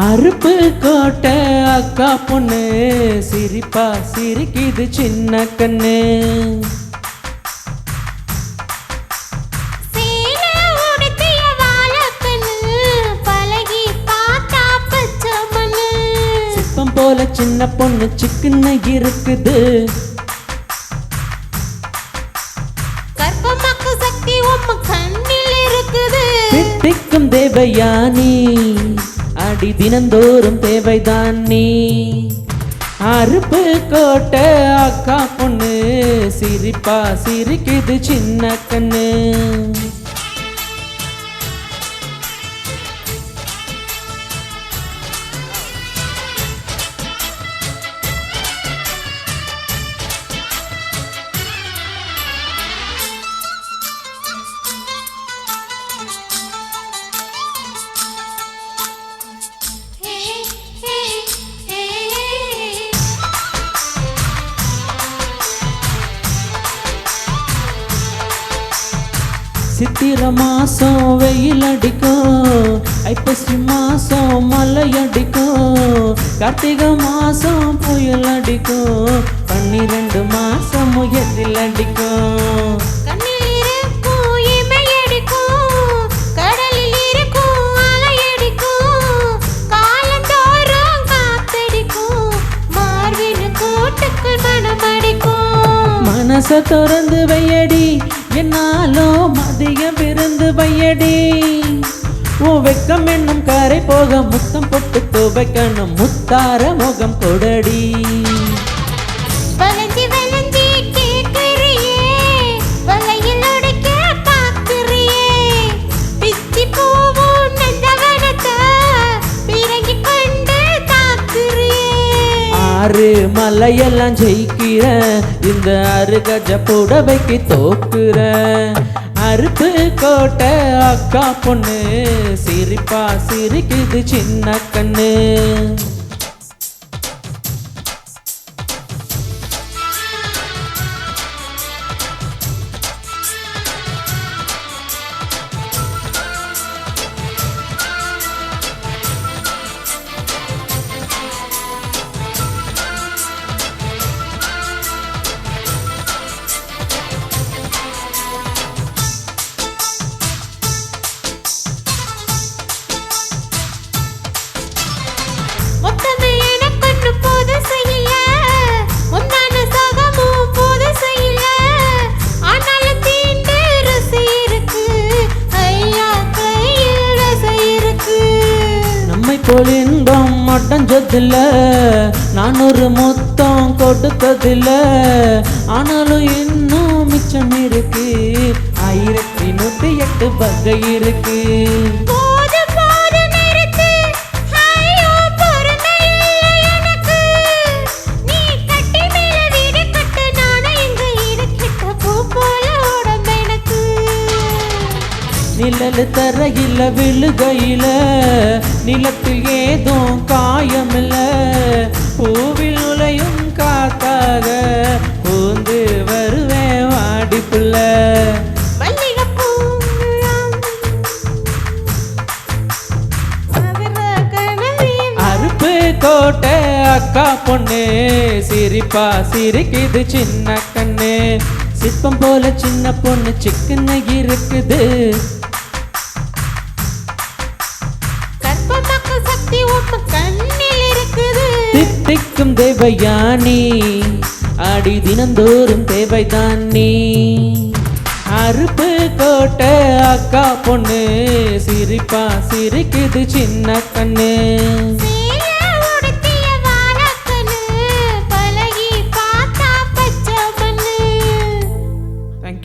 அருப்பு கோட்டை அக்கா பொண்ணு சிரிப்பா சிரிக்குது சின்ன கண்ணு. சிப்பம் போல சின்ன பொண்ணு சிக்குன்னு இருக்குது. சக்தி உம்ம கண்ணில் இருக்குது. தித்திக்கும் தேவயானி அடி தினந்தோறும் தேவைதான் நீ. அருப்பு கோட்டை அக்கா பொண்ணு சிரிப்பா சிரிக்குது சின்ன கண்ணு. சித்திர மாசம் வெயில் அடிக்கும், ஐப்பசி மாசம் மழை அடிக்கும், கார்த்திகை மாசம் புயல் அடிக்கும், 12 மாசம் எதில் அடிக்கும். மனச திறந்து வையடி என்னாலும் மதியம் விருந்து வையடி. ஓ வெக்கம் என்னும் கரை போக முத்தம் பொட்டு துவைக்கணும் முத்தார முகம் கொடடி. ஆறு மலையெல்லாம் ஜெயிக்கிற இந்த 6 கஜ புடவைக்கு தோக்குற. அருப்பு கோட்டை அக்கா பொண்ணு சிரிப்பா சிரிக்குது சின்ன கண்ணு. இன்பம் மட்டஞ்சதில்ல, நான் ஒரு மொத்தம் கொடுத்ததில்ல, ஆனாலும் இன்னும் மிச்சம் இருக்கு. 1108 வகை இருக்கு. நிழல் தரையில விழுகையில நிலத்தில் ஏதும் காயமில்ல, பூவில் நுழையும் காத்தாக பூந்து வருவேன் வாடிப்புள்ள. அருப்பு கோட்டை அக்கா பொண்ணு சிரிப்பா சிரிக்குது சின்ன கண்ணு. சிற்பம் போல சின்ன பொண்ணு சிக்குன்னு இருக்குது. சக்தி உம்ம கண்ணில் இருக்குது. தித்திக்கும் தேவயானி அடி தினந்தோறும் தேவைதான் நீ. அருப்பு கோட்டை அக்கா பொண்ணு சிரிப்பா சிரிக்குது சின்ன கண்ணு.